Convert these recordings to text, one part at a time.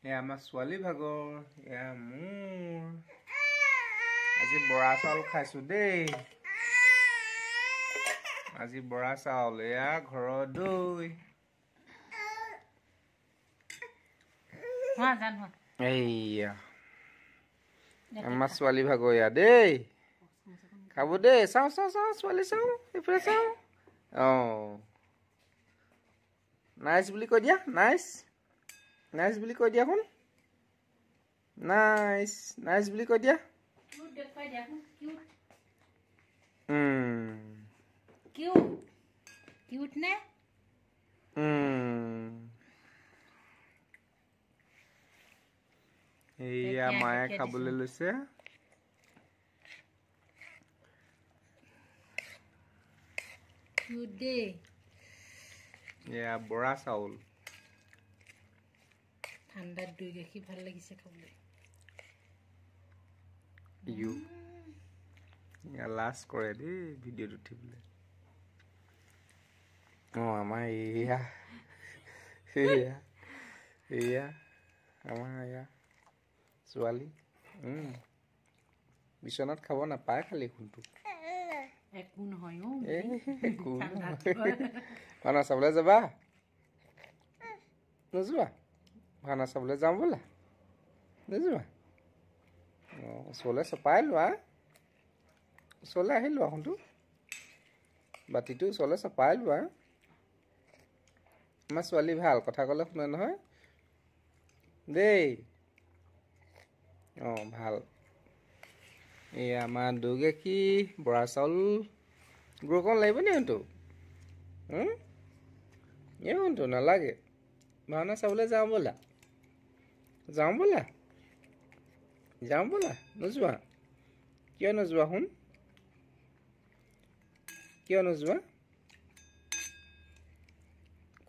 এয়া আমাৰ ছোৱালী ভাগৰ, এয়া মোৰ। আজি বৰা চাউল খাইছো দেই। আজি বৰা চাউল, এয়া ঘৰৰ দৈ। এইয়া আমাৰ ছোৱালী ভাগৰ এয়া দেই। খাব দেই, চাওঁ চাওঁ চাওঁ ছোৱালী চাওঁ, এইফালে চাওঁ। নাইচ বুলি কৈ দিয়া, নাইচ। নাইচ বুলি কৈ দিয়া শুন। নাইচ, নাইচ বুলি কৈ দিয়া। কিউট নে? এইয়া মায়ে খাবলৈ লৈছে। এয়া বৰা চাউল। ঠাণ্ডাত দৈ গাখীৰ ভাল লাগিছে খাবলৈ। লাজ কৰে দেই ভিডিঅ'ত উঠিবলৈ। আমাৰ এয়া এয়া এয়া আমাৰ এয়া ছোৱালী। বিচনাত খাব নাপায় খালি শুনটো। একো নহয় ভাওনা চাবলৈ যাবা? নোযোৱা? ভাওনা চাবলৈ যাওঁ বোলা? নোযোৱা? ওচৰলৈ চপাই লোৱা। ওচৰলৈ আহি লোৱা শুনটো। বাতিটো ওচৰলৈ চপাই লোৱা। আমাৰ ছোৱালী ভাল, কথা ক'লে শুনে নহয় দেই। ভাল। এয়া আমাৰ দৈ গাখীৰ, বৰা চাউল। গুড় অকণ লাগিব নি শুনটো? এই শুনটো নালাগে। ভাওনা চাবলৈ যাওঁ ব'লা? যাওঁ ব'লা? যাওঁ ব'লা? নোযোৱা? কিয় নোযোৱা শুন? কিয় নোযোৱা?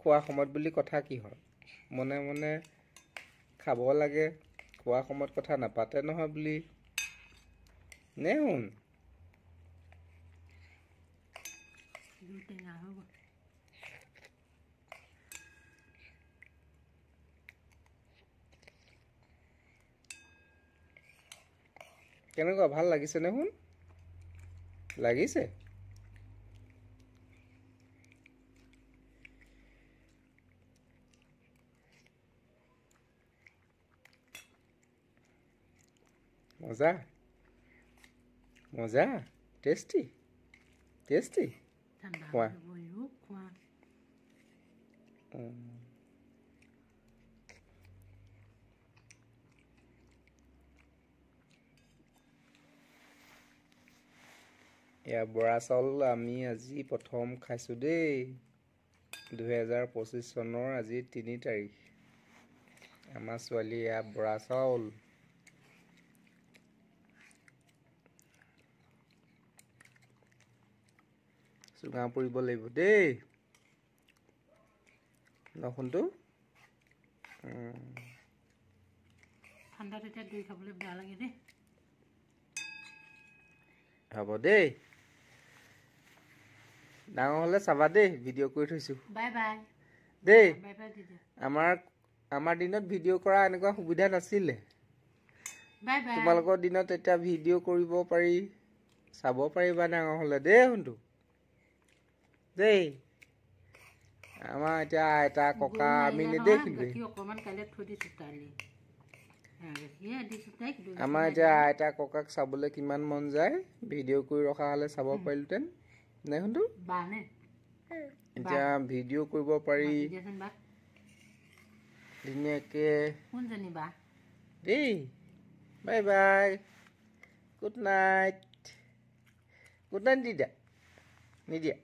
খোৱা সময়ত বুলি কথা কিহৰ? মনে মনে খাব লাগে। খোৱা সময়ত কথা নাপাতে নহয় বুলি নে শুন? কেনেকুৱা ভাল লাগিছে নে শুন? লাগিছে? মজা মজা। Tasty tasty. খোৱা। এয়া বৰা চাউল আমি আজি প্ৰথম খাইছোঁ দেই। 2025 চনৰ আজি 3 তাৰিখ। আমাৰ ছোৱালী এয়া বৰা চাউল। চুঙা পৰিব লাগিব দেই নখুনটো। ঠাণ্ডাত এতিয়া দৈ খাবলৈ বেয়া লাগে দেই। হ'ব দেই। ডাঙৰ হ'লে চাবা দেই, ভিডিঅ' কৰি থৈছোঁ। বাই বাই দেই। আমাৰ দিনত ভিডিঅ' কৰা এনেকুৱা সুবিধা নাছিলে। তোমালোকৰ দিনত এতিয়া ভিডিঅ' কৰিব পাৰি, চাব পাৰিবা ডাঙৰ হ'লে দেই শুনটো দেই। আমাৰ এতিয়া আইতা ককা আমি নেদেখিলোৱে। আমাৰ এতিয়া আইতা ককাক চাবলৈ কিমান মন যায়। ভিডিঅ' কৰি ৰখা হ'লে চাব পাৰিলোহেঁতেন নে শুনটো? এতিয়া ভিডিঅ' কৰিব পাৰি ধুনীয়াকে দেই। Bye bye. Good night. Good night দি দিয়া। নিদিয়া?